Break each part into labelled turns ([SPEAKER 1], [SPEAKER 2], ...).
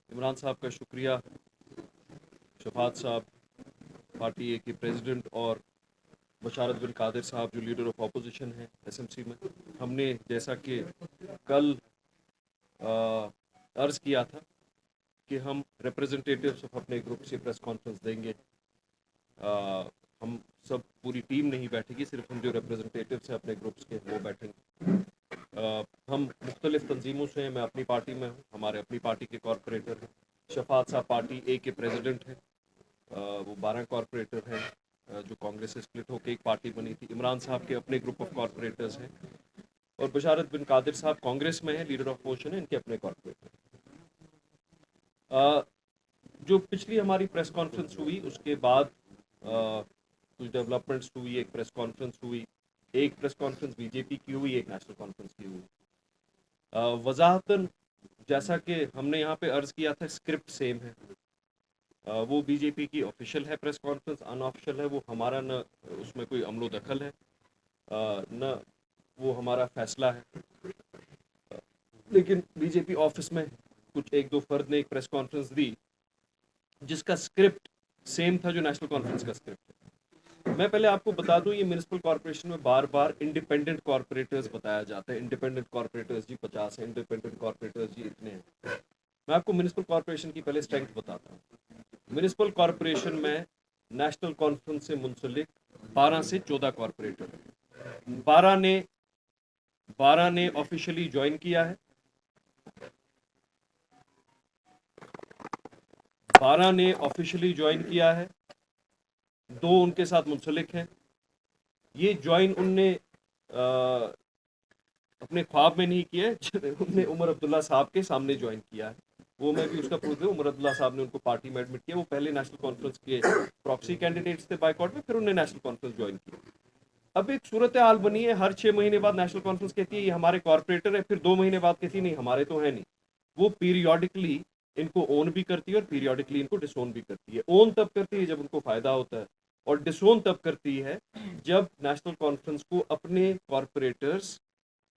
[SPEAKER 1] इमरान साहब का शुक्रिया, शफात साहब पार्टी ए के प्रेसिडेंट और बशारत बिन कादिर साहब जो लीडर ऑफ अपोजिशन हैं एसएमसी में। हमने जैसा कि कल अर्ज़ किया था कि हम रिप्रेजेंटेटिव्स ऑफ अपने ग्रुप से प्रेस कॉन्फ्रेंस देंगे। हम सब पूरी टीम नहीं बैठेगी, सिर्फ हम जो रिप्रेजेंटेटिव्स हैं अपने ग्रुप्स के वो बैठेंगे। हम मुख्तलिफ तंजीमों से हैं, मैं अपनी पार्टी में हूँ, हमारे अपनी पार्टी के कॉरपोरेटर हैं। शफात साहब पार्टी ए के प्रेसिडेंट हैं, वो 12 कॉरपोरेटर हैं जो कांग्रेस से स्प्लिट होकर एक पार्टी बनी थी। इमरान साहब के अपने ग्रुप ऑफ कॉरपोरेटर्स हैं और बशारत बिन कादिर साहब कांग्रेस में है, लीडर ऑफ अपोजिशन है, इनके अपने कॉरपोरेटर। जो पिछली हमारी प्रेस कॉन्फ्रेंस हुई उसके बाद कुछ डेवलपमेंट्स हुई, एक प्रेस कॉन्फ्रेंस हुई, एक प्रेस कॉन्फ्रेंस बीजेपी की हुई, एक नेशनल कॉन्फ्रेंस की हुई। वजाहतन जैसा कि हमने यहाँ पे अर्ज किया था, स्क्रिप्ट सेम है। वो बीजेपी की ऑफिशियल है प्रेस कॉन्फ्रेंस, अनऑफिशियल है वो हमारा, न उसमें कोई अमलो दखल है न वो हमारा फैसला है। लेकिन बीजेपी ऑफिस में कुछ एक दो फर्द ने एक प्रेस कॉन्फ्रेंस दी जिसका स्क्रिप्ट सेम था जो नेशनल कॉन्फ्रेंस का स्क्रिप्ट है। मैं पहले आपको बता दूं, ये म्यूनिसिपल कॉर्पोरेशन में बार बार इंडिपेंडेंट कॉर्पोरेटर्स बताया जाता है। इंडिपेंडेंट कॉर्पोरेटर्स जी 50 हैं, इंडिपेंडेंट कॉर्पोरेटर्स जी इतने हैं। मैं आपको म्यूनिसिपल कॉर्पोरेशन की पहले स्ट्रेंथ बताता हूँ। म्यूनिसिपल कॉर्पोरेशन में नेशनल कॉन्फ्रेंस से मुंसलिक 12 से 14 कॉर्पोरेटर हैं। 12 ने ऑफिशियली ज्वाइन किया है, 12 ने ऑफिशियली ज्वाइन किया है, 2 उनके साथ मुंसलिक हैं। ये ज्वाइन उनने अपने ख्वाब में नहीं किया है, उनने उमर अब्दुल्ला साहब के सामने ज्वाइन किया है। वो मैं भी उसका प्रूफ है, उमर अब्दुल्ला साहब ने उनको पार्टी में एडमिट किया। वो पहले नेशनल कॉन्फ्रेंस के प्रॉक्सी कैंडिडेट्स थे बाइकॉट में, फिर उन्होंने नेशनल कॉन्फ्रेंस ज्वाइन किया। अब एक सूरत हाल बनी है, हर 6 महीने बाद नेशनल कॉन्फ्रेंस कहती है ये हमारे कॉर्पोरेटर है, फिर 2 महीने बाद कहती है नहीं हमारे तो है नहीं। वो पीरियोडिकली इनको ओन भी करती है और पीरियोडिकली इनको डिसोन भी करती है। ओन तब करती है जब उनको फायदा होता है और डिसोन तब करती है जब नेशनल कॉन्फ्रेंस को अपने कॉर्पोरेटर्स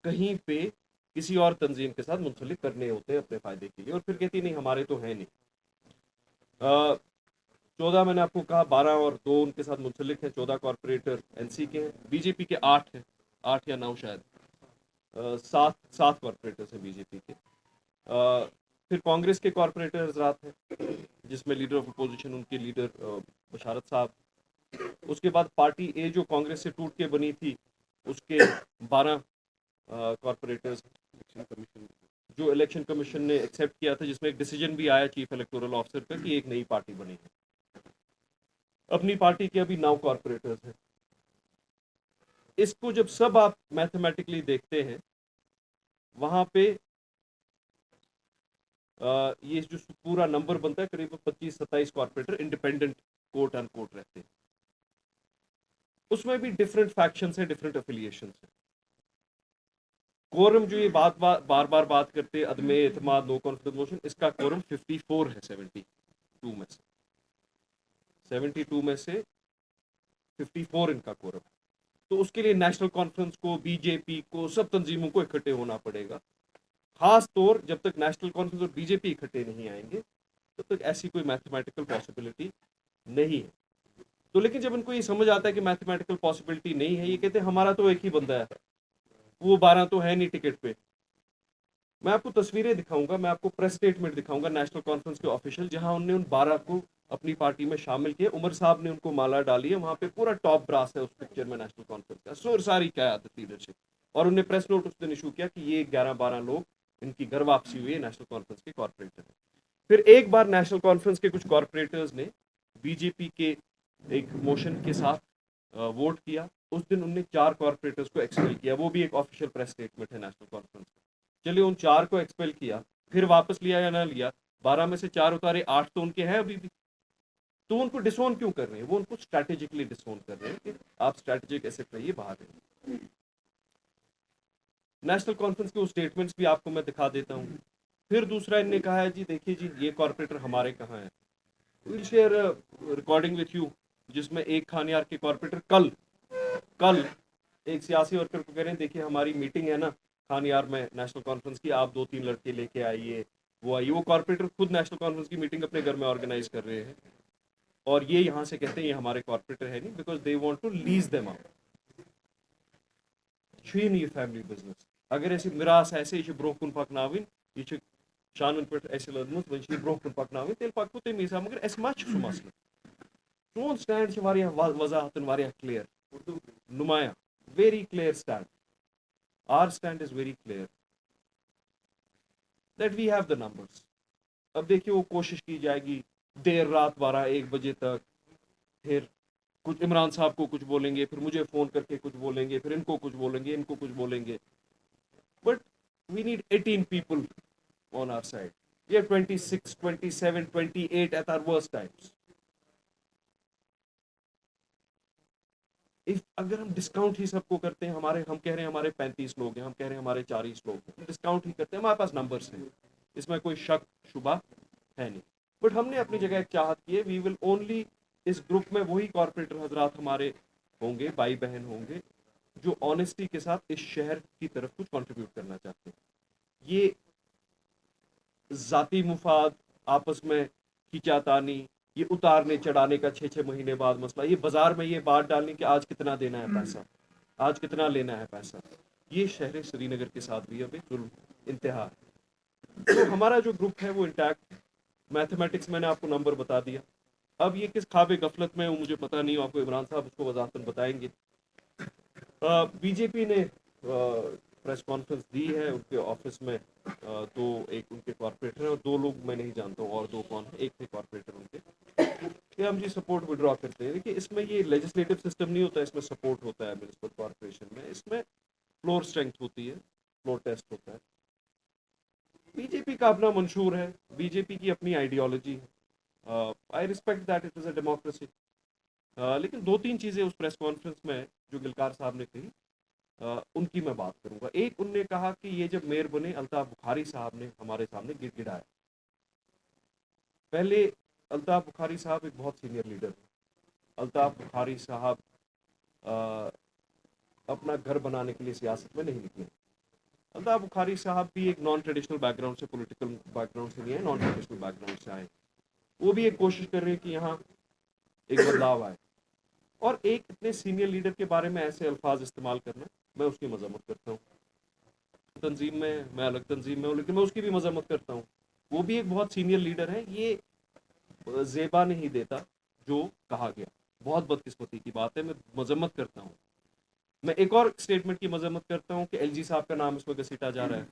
[SPEAKER 1] कहीं पे किसी और तंजीम के साथ मुंसलिक करने होते हैं अपने फायदे के लिए, और फिर कहती नहीं हमारे तो है नहीं। 14 मैंने आपको कहा, 12 और 2 उनके साथ मुंसलिक है, 14 कॉर्पोरेटर एनसी के हैं। बीजेपी के 8 हैं, 8 या 9 शायद, 7 कॉर्पोरेटर्स हैं बीजेपी के। फिर कांग्रेस के कॉर्पोरेटर हजरात हैं जिसमें लीडर ऑफ अपोजिशन उनके लीडर बशारत साहब। उसके बाद पार्टी ए जो कांग्रेस से टूट के बनी थी उसके 12 कॉर्पोरेटर्स, जो इलेक्शन कमीशन ने एक्सेप्ट किया था, जिसमें एक डिसीजन भी आया चीफ इलेक्टोरल ऑफिसर का कि एक नई पार्टी बनी है। अपनी पार्टी के अभी 9 कॉर्पोरेटर्स हैं। इसको जब सब आप मैथमेटिकली देखते हैं, वहां पे ये जो पूरा नंबर बनता है करीब 25-27 corporator independent quote and quote रहते हैं। उसमें भी डिफरेंट फैक्शंस है, डिफरेंट एफिलिएशंस है। कोरम जो ये बार बार बात करते हैं, अदमे एतमाद, नो कॉन्फिडेंस मोशन, इसका कोरम 54 है 72 में से। 72 में से 54 इनका कोरम। तो उसके लिए नेशनल कॉन्फ्रेंस को, बीजेपी को, सब तंजीमों को इकट्ठे होना पड़ेगा। खास तौर जब तक नेशनल कॉन्फ्रेंस और बीजेपी इकट्ठे नहीं आएंगे तब तक ऐसी कोई मैथमेटिकल पॉसिबिलिटी नहीं है। तो लेकिन जब इनको ये समझ आता है कि मैथमेटिकल पॉसिबिलिटी नहीं है, ये कहते हैं हमारा तो एक ही बंदा है, वो 12 तो है नहीं टिकट पे। मैं आपको तस्वीरें दिखाऊंगा, मैं आपको प्रेस स्टेटमेंट दिखाऊंगा नेशनल कॉन्फ्रेंस के ऑफिशियल, जहां उन्होंने उन 12 को अपनी पार्टी में शामिल किया। उमर साहब ने उनको माला डाली है, वहां पे पूरा टॉप ब्रास है उस पिक्चर में नेशनल कॉन्फ्रेंस का, सारी क्यादत लीडरशिप। और उन्हें प्रेस नोट उस दिन इशू किया कि ये 11-12 लोग, इनकी घर वापसी हुई है, नेशनल कॉन्फ्रेंस के कॉर्पोरेटर है। फिर एक बार नेशनल कॉन्फ्रेंस के कुछ कॉर्पोरेटर्स ने बीजेपी के एक मोशन के साथ वोट किया। उस दिन उनने 4 कॉर्पोरेटर्स को एक्सपेल किया, वो भी एक ऑफिशियल प्रेस स्टेटमेंट है नेशनल कॉन्फ्रेंस का। चलिए उन 4 को एक्सपेल किया, फिर वापस लिया या ना लिया, 12 में से 4 उतारे, 8 तो उनके हैं अभी भी। तो उनको डिसोन क्यों कर रहे हैं? वो उनको स्ट्रैटेजिकली डिसोन कर रहे हैं कि आप स्ट्रैटेजिक एसेट रहिए, बाहर रहिए। नेशनल कॉन्फ्रेंस के वो स्टेटमेंट्स भी आपको मैं दिखा देता हूँ। फिर दूसरा इनने कहा है जी देखिए जी ये कॉर्पोरेटर हमारे कहाँ है, will share recording with you, जिसमें एक खानियार के कॉर्पोरेटर कल एक सियासी वर्कर को कह रहे हैं देखिए हमारी मीटिंग है ना खानियार में नेशनल कॉन्फ्रेंस की, आप 2-3 लड़के लेके आइए, वो आई, वो कॉर्पोरेटर खुद नेशनल कॉन्फ्रेंस की मीटिंग अपने घर में ऑर्गेनाइज कर रहे हैं, और ये यहाँ से कहते हैं ये हमारे कॉर्पोरेटर है नहीं, because they want to lease them out. ये नहीं फैमिली बिजनेस. अगर ऐसे मिरास ऐसे ये ब्रोह कुन पकनाविन, ये शानन पे ऐसे लदमुत वन ये ब्रोह कुन पकनाविन, तेल पकू तमी हिसाब, मगर ऐसे मा सु मसला. सोन स्टैंड वारियाह वजाहतन वारियाह क्लियर, नुमाया, very clear stand. Our stand is very clear that we have the numbers. अब देखिए वो कोशिश की जाएगी देर रात 12-1 बजे तक, फिर कुछ इमरान साहब को कुछ बोलेंगे, फिर मुझे फोन करके कुछ बोलेंगे, फिर इनको कुछ बोलेंगे, इनको कुछ बोलेंगे. But we need 18 people on our side. We are 26, 27, 28 at our worst times. If अगर हम डिस्काउंट ही सबको करते हैं, हम कह रहे हैं हमारे 35 लोग हैं, हम कह रहे हैं हमारे 40 लोग हैं, डिस्काउंट ही करते हैं, हमारे पास नंबर्स हैं, इसमें कोई शक शुबा है नहीं. बट हमने अपनी जगह एक चाहत की है. वी विल ओनली, इस ग्रुप में वही कॉर्पोरेटर हजरात हमारे होंगे, भाई बहन होंगे, जो ऑनेस्टी के साथ इस शहर की तरफ कुछ कंट्रीब्यूट करना चाहते हैं. ये जाती मुफाद, आपस में खींचातानी, ये उतारने चढ़ाने का 6-6 महीने बाद मसला, ये बाजार में ये बात डालने कि आज कितना देना है पैसा, आज कितना लेना है पैसा, ये शहर श्रीनगर के साथ भी अभी जुल्म इंतहा. तो हमारा जो ग्रुप है वो इंटैक्ट. मैथमेटिक्स मैंने आपको नंबर बता दिया. अब ये किस ख्वाब गफलत में हूँ मुझे पता नहीं, आपको इमरान साहब उसको वजाहतन बताएंगे. बीजेपी ने प्रेस कॉन्फ्रेंस दी है उनके ऑफिस में. दो, एक उनके कॉर्पोरेटर है और 2 लोग मैं नहीं जानता हूँ, और 2 कौन है, एक थे कॉर्पोरेटर उनके, कि हम जी सपोर्ट विड्रॉ करते हैं. देखिए इसमें ये लेजिस्लेटिव सिस्टम नहीं होता, इसमें सपोर्ट होता है म्यूनिसिपल कॉर्पोरेशन में, इसमें फ्लोर स्ट्रेंथ होती है, फ्लोर टेस्ट होता है. बीजेपी का अपना मंशूर है, बीजेपी की अपनी आइडियोलॉजी है. I respect that, it is a democracy. लेकिन 2-3 चीज़ें उस प्रेस कॉन्फ्रेंस में जो गिलकार साहब ने कही, उनकी मैं बात करूंगा. एक, उनने कहा कि ये जब मेयर बने अल्ताफ बुखारी साहब ने हमारे सामने गिड़गिड़ाया. पहले अल्ताफ बुखारी साहब एक बहुत सीनियर लीडर हैं. अल्ताफ बुखारी साहब अपना घर बनाने के लिए सियासत में नहीं निकले. अल्ताफ बुखारी साहब भी एक नॉन ट्रेडिशनल बैकग्राउंड से, पॉलिटिकल बैकग्राउंड से नहीं है, नॉन ट्रेडिशनल बैकग्राउंड से आए. वो भी एक कोशिश कर रहे हैं कि यहाँ एक बदलाव आए. और एक इतने सीनियर लीडर के बारे में ऐसे अल्फाज इस्तेमाल करना, मैं उसकी मजम्मत करता हूँ. तंजीम में, मैं अलग तंजीम में हूँ, लेकिन मैं उसकी भी मजम्मत करता हूँ. वो भी एक बहुत सीनियर लीडर है. ये जेबा नहीं देता जो कहा गया, बहुत बदकिस्मती की बात है. मैं मजम्मत करता हूँ. मैं एक और स्टेटमेंट की मजम्मत करता हूँ कि एलजी साहब का नाम इसमें घसीटा जा रहा है,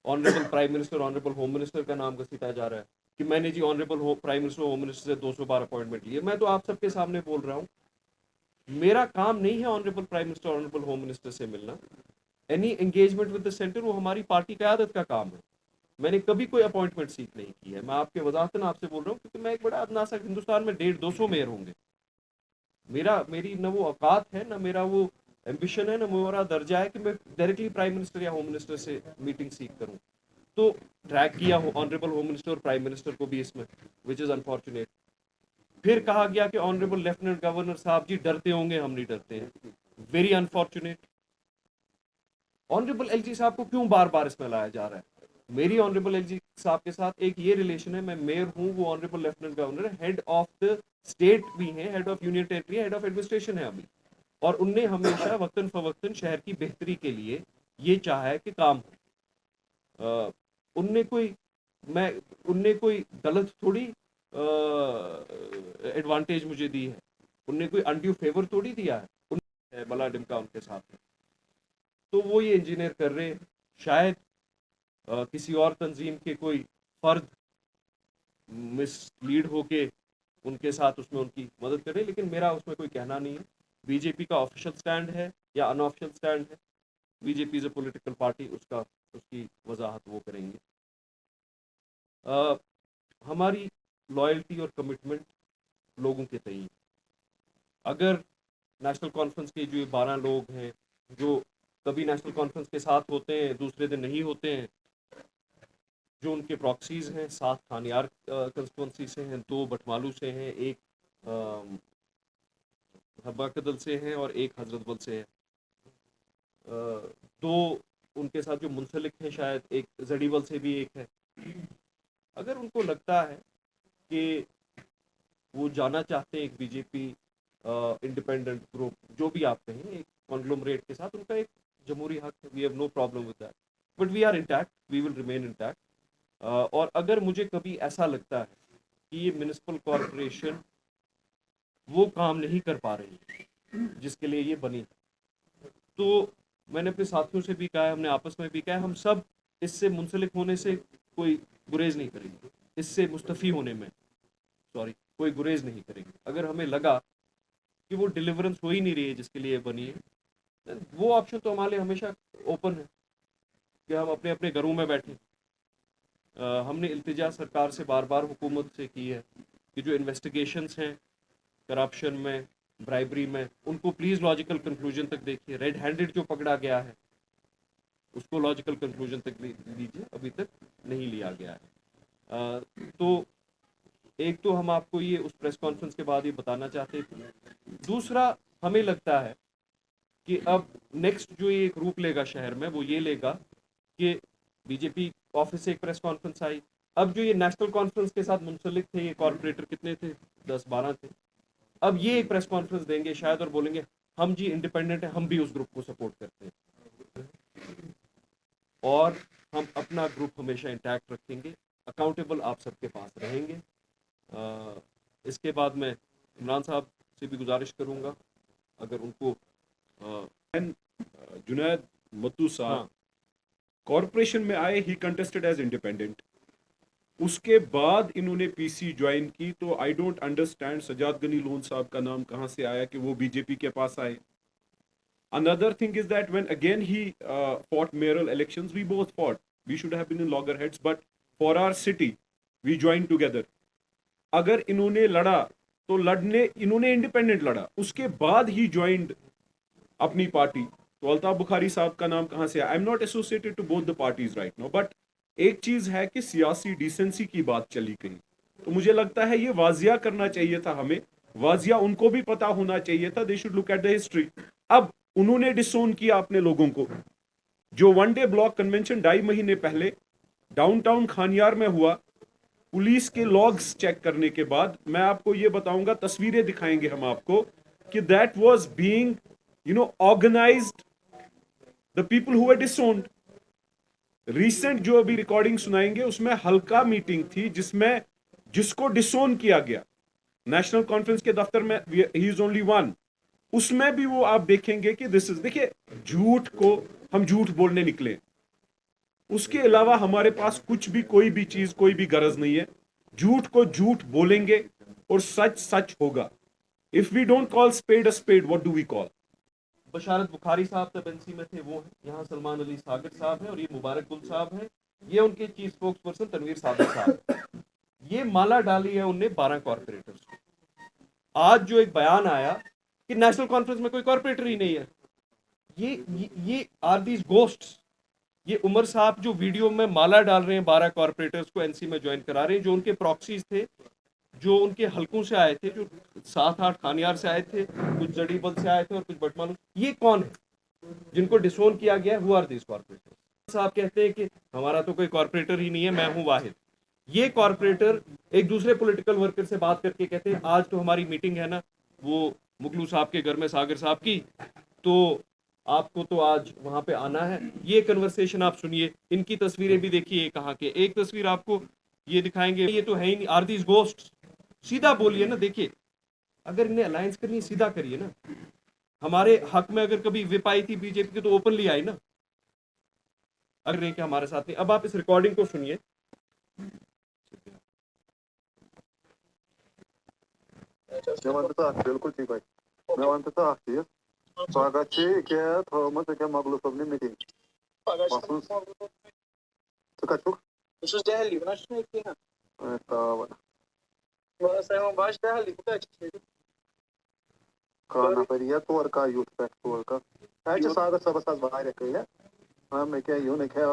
[SPEAKER 1] honourable prime minister, honourable home minister का नाम घसीटा जा रहा है कि मैंने जी honourable prime minister, home minister से 200 बार अपॉइंटमेंट लिए. मैं तो आप सबके सामने बोल रहा हूँ, मेरा काम नहीं है honourable prime minister, honourable home minister से मिलना. Any engagement with the centre वो हमारी पार्टी क़यादत का काम है. मैंने कभी कोई अपॉइंटमेंट सीख नहीं की है. मैं आपके वजाहतन आपसे बोल रहा हूँ, क्योंकि मैं एक बड़ा अदनासा, हिंदुस्तान में 150-200 मेयर होंगे. मेरी न वो औकात है, न मेरा वो एम्बिशन है, न मेरा दर्जा है कि मैं डायरेक्टली प्राइम मिनिस्टर या होम मिनिस्टर से मीटिंग सीख करूँ. तो ड्रैग किया ऑनरेबल होम मिनिस्टर और प्राइम मिनिस्टर को भी इसमें, विच इज़ अनफॉर्चुनेट. फिर कहा गया कि ऑनरेबल लेफ्टिनेंट गवर्नर साहब जी डरते होंगे, हम नहीं डरते हैं. Very unfortunate. ऑनरेबल एलजी साहब को क्यों बार बार इसमें लाया जा रहा है? मेरी ऑनरेबल एलजी साहब के साथ एक ये रिलेशन है, मैं मेयर हूँ, वो ऑनरेबल लेफ्टिनेंट गवर्नर है, हेड ऑफ द स्टेट भी हैं, head of union territory, head of administration है अभी. और उनने हमेशा वक्तन फवक्तन शहर की बेहतरी के लिए ये चाहा है कि काम हो. उनने कोई मैं उनने कोई गलत थोड़ी एडवांटेज मुझे दी है, उनने कोई अनड्यू फेवर थोड़ी दिया है. उनने बला डिमका उनके साथ है. तो वो ये इंजीनियर कर रहे हैं. शायद किसी और तंजीम के कोई फर्द मिसलीड होके उनके साथ उसमें उनकी मदद करें, लेकिन मेरा उसमें कोई कहना नहीं है. बीजेपी का ऑफिशियल स्टैंड है या अनऑफिशियल स्टैंड है, BJP is a political party, उसकी वजाहत वो करेंगे. हमारी लॉयल्टी और कमिटमेंट लोगों के तय. अगर नेशनल कॉन्फ्रेंस के जो ये 12 लोग हैं, जो कभी नेशनल कॉन्फ्रेंस के साथ होते हैं, दूसरे दिन नहीं होते हैं, जो उनके प्रॉक्सीज हैं, 7 खानियार कंस्टिट्यूंसी से हैं, 2 बटमालू से हैं, 1 हब्बा कदल से हैं और 1 हजरत बल से है. 2 उनके साथ जो मुंसलिक हैं, शायद एक जड़ीवल से भी एक है. अगर उनको लगता है कि वो जाना चाहते हैं एक बीजेपी इंडिपेंडेंट ग्रुप, जो भी आप कहें, एक कॉन्ग्लोमरेट के साथ, उनका एक जमहूरी हक है, we have no problem with that, but we are intact, we will remain intact. और अगर मुझे कभी ऐसा लगता है कि ये म्युनिसिपल कॉरपोरेशन वो काम नहीं कर पा रही जिसके लिए ये बनी, तो मैंने अपने साथियों से भी कहा है, हमने आपस में भी कहा है, हम सब इससे मुंसलिक होने से कोई गुरेज नहीं करेंगे, इससे मुस्तफ़ी होने में, सॉरी, कोई गुरेज नहीं करेंगे। अगर हमें लगा कि वो डिलीवरेंस हो ही नहीं रही है जिसके लिए बनी है, वो ऑप्शन तो हमारे लिए हमेशा ओपन है कि हम अपने अपने घरों में बैठे। हमने इल्तिजा सरकार से बार बार हुकूमत से की है कि जो इन्वेस्टिगेशंस हैं करप्शन में, ब्राइबरी में, उनको प्लीज़ लॉजिकल कंक्लूजन तक देखिए। रेड हैंडेड जो पकड़ा गया है उसको लॉजिकल कंक्लूजन तक लीजिए, अभी तक नहीं लिया गया है। तो एक तो हम आपको ये उस प्रेस कॉन्फ्रेंस के बाद ये बताना चाहते थे। दूसरा, हमें लगता है कि अब नेक्स्ट जो ये एक रूप लेगा शहर में, वो ये लेगा कि बीजेपी ऑफिस से एक प्रेस कॉन्फ्रेंस आई, अब जो ये नेशनल कॉन्फ्रेंस के साथ मुंसलिक थे ये कॉर्पोरेटर, कितने थे, 10-12 थे, अब ये एक प्रेस कॉन्फ्रेंस देंगे शायद और बोलेंगे हम जी इंडिपेंडेंट हैं, हम भी उस ग्रुप को सपोर्ट करते हैं और हम अपना ग्रुप हमेशा इंटैक्ट रखेंगे, अकाउंटेबल आप सबके पास रहेंगे। इसके बाद मैं इमरान साहब से भी गुजारिश करूंगा, अगर उनको
[SPEAKER 2] जुनैद मत्तू साहब कॉरपोरेशन में आए, ही कंटेस्टेड एज इंडिपेंडेंट, उसके बाद इन्होंने पीसी ज्वाइन की, तो I don't understand Sajad Gani Lone साहब का नाम कहां से आया कि वो बीजेपी के पास आए। Another thing is that when again he fought mayoral elections, we both fought. We should have been in loggerheads, but for our city, we joined together. अगर इन्होंने लड़ा तो लड़ने इन्होंने इंडिपेंडेंट लड़ा, उसके बाद ही ज्वाइंड अपनी पार्टी। तो अल्ताफ बुखारी साहब का नाम कहां से आया? I am not associated to both the parties right now, but एक चीज है कि सियासी डिसेंसी की बात चली गई, तो मुझे लगता है ये वाजिया करना चाहिए था हमें, वाजिया उनको भी पता होना चाहिए था। They should look at the history. अब उन्होंने डिसोन किया अपने लोगों को। जो वन डे ब्लॉक कन्वेंशन 2.5 महीने पहले डाउनटाउन खानियार में हुआ, पुलिस के लॉग्स चेक करने के बाद मैं आपको ये बताऊंगा, तस्वीरें दिखाएंगे हम आपको, कि that was being organised, the people who were disowned. Recent जो अभी रिकॉर्डिंग सुनाएंगे उसमें हल्का मीटिंग थी जिसमें जिसको डिसोन किया गया नेशनल कॉन्फ्रेंस के दफ्तर में, ही इज ओनली वन, उसमें भी वो आप देखेंगे कि दिस इज, देखिए झूठ को हम झूठ बोलने निकले, उसके अलावा हमारे पास कुछ भी कोई भी चीज कोई भी गरज नहीं है। झूठ को झूठ बोलेंगे और सच सच होगा। If we don't call spade a spade, what do we call?
[SPEAKER 1] Basharat Bukhari साहब तब एनसी में थे, वो हैं, यहाँ सलमान अली सागर साहब हैं और ये मुबारक गुल साहब हैं, ये उनके चीफ स्पोक्स पर्सन तनवीर साबिक साहब। ये माला डाली है उनने 12 कॉर्पोरेटर्स को। आज जो एक बयान आया कि नेशनल कॉन्फ्रेंस में कोई कॉर्पोरेटर ही नहीं है, ये आर दीज गोस्ट्स। ये उमर साहब जो वीडियो में माला डाल रहे हैं 12 कॉर्पोरेटर्स को एनसी में ज्वाइन करा रहे हैं, जो उनके प्रॉक्सीज थे, जो उनके हलकों से आए थे, जो 7-8 खानियार से आए थे, कुछ जड़ीबल से आए थे और कुछ बटमालू, ये कौन है जिनको डिसोन किया गया है? Who are this corporator? साहब कहते हैं कि हमारा तो कोई कॉर्पोरेटर ही नहीं है, मैं हूं वाहिद। ये कॉर्पोरेटर एक दूसरे पॉलिटिकल वर्कर से बात करके कहते हैं आज तो हमारी मीटिंग है ना वो मुगलू साहब के घर में सागर साहब की, तो आपको तो आज वहां पे आना है। ये कन्वर्सेशन आप सुनिए, इनकी तस्वीरें भी देखिए कहाँ के। एक तस्वीर आपको ये दिखाएंगे, ये तो है ही नहीं, आर दीज गोस्ट। सीधा बोलिए ना, देखिए अगर इन्हें अलायंस करनी है सीधा करिए ना। हमारे हक में अगर कभी विप आई थी बीजेपी की तो ओपनली आई ना, अगर नहीं कि हमारे साथ नहीं। अब आप इस रिकॉर्डिंग को सुनिए।
[SPEAKER 3] मैं वनता बिल्कुल ठीक भाई, मैं वनता आखिर स्वागत छे के थोमस के मगलू सबने मीटिंग महसूस तो कछु
[SPEAKER 4] Sus değerli, buna şunu ekleyin.
[SPEAKER 3] तावन
[SPEAKER 4] Bana sayma baş değerli, bu kaç kişi?
[SPEAKER 3] खाना पर या तोर का यूथ पैक तोर का आज स्वागत सब साथ बाहर रखे है। हम क्या यूं ने क्या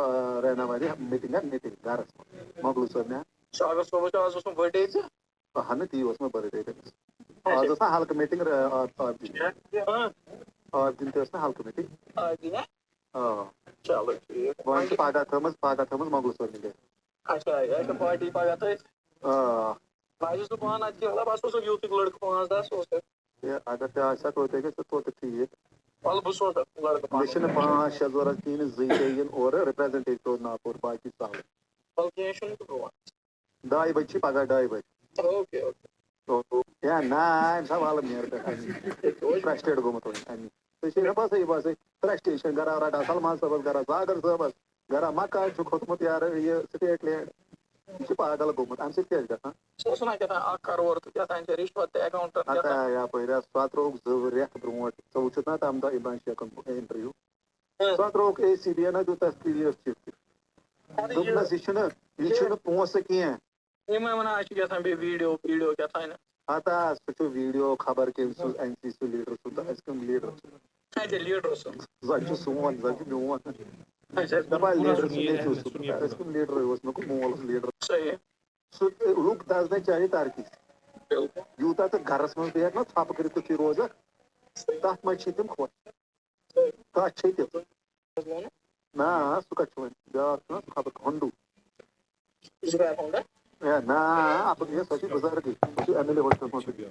[SPEAKER 3] रहना वाली मीटिंग है, मीटिंग गार मगलू सब ने
[SPEAKER 4] स्वागत सोबत आज उसमें बर्थडे थे।
[SPEAKER 3] हने थी उसमें बर्थडे थे आज उसमें हाल मीटिंग और दिन थे उसमें हाल मीटिंग
[SPEAKER 4] Hadi ya.
[SPEAKER 3] हां
[SPEAKER 4] चलो ठीक।
[SPEAKER 3] वन पागा थॉमस मगलू सब ने
[SPEAKER 4] अच्छा ये तो पार्टी पगा तो
[SPEAKER 3] आ
[SPEAKER 4] बाजू तो पान आज के वाला बस उस यूथ लड़का 5-10 उस
[SPEAKER 3] ये अगर ते आशा तो ते तो ठीक
[SPEAKER 4] वाला बस उस लड़का पान
[SPEAKER 3] मिशन 5-6 जरूरत तीन ज़ीन और रिप्रेजेंटेटिव नापुर बाकी साल
[SPEAKER 4] बल्कि शुरू तो
[SPEAKER 3] 2 बजे पगा 2 बजे
[SPEAKER 4] ओके ओके
[SPEAKER 3] तो या ना सवाल मेरे पे फ्रस्ट्रेट गोमत अनि तो ये बस फ्रस्ट्रेशन गरा रटा सलमान साहब गरा सागर साहब गरा मका जो खोतमत यार ये स्टेट लैंड ये पागल गोमत आमसे क्या गसा
[SPEAKER 4] सोचना क्या था 1 करोड़ तो क्या था इनके रिश्वत अकाउंट क्या
[SPEAKER 3] आता
[SPEAKER 4] था
[SPEAKER 3] या पहिला 7 रोग रेख ब्रोट तो उचना तम दा इबान शेकन इंटरव्यू 7 रोग एसीबी ना जो तस्क्रियर चिप दुबना ये पोस किए
[SPEAKER 4] ये मैं मना आज क्या था वीडियो क्या था ना
[SPEAKER 3] आता सचो वीडियो खबर के एनसीसी लीडर सुदा एसकम लीडर
[SPEAKER 4] अच्छा लीडर सो
[SPEAKER 3] जज सुवन जज नुवन
[SPEAKER 4] अच्छा
[SPEAKER 3] दबा
[SPEAKER 1] पूरा
[SPEAKER 3] लीडर
[SPEAKER 1] सुनिए,
[SPEAKER 3] सुने
[SPEAKER 1] सुनिए
[SPEAKER 3] जो एसकम लीडर उसमें को मोल लीडर
[SPEAKER 4] सही है
[SPEAKER 3] सो लुक दास ने चाहिए तारकी
[SPEAKER 4] बिल्कुल
[SPEAKER 3] यूता तो घरस में बेहद ना छाप कर तो रोजा तथ में छी तुम खो का छी तुम ना सुका छुन यार ना खबर हंडू
[SPEAKER 4] इसका अकाउंट
[SPEAKER 3] या ना आप ये सची बुजुर्ग एमएलए होता है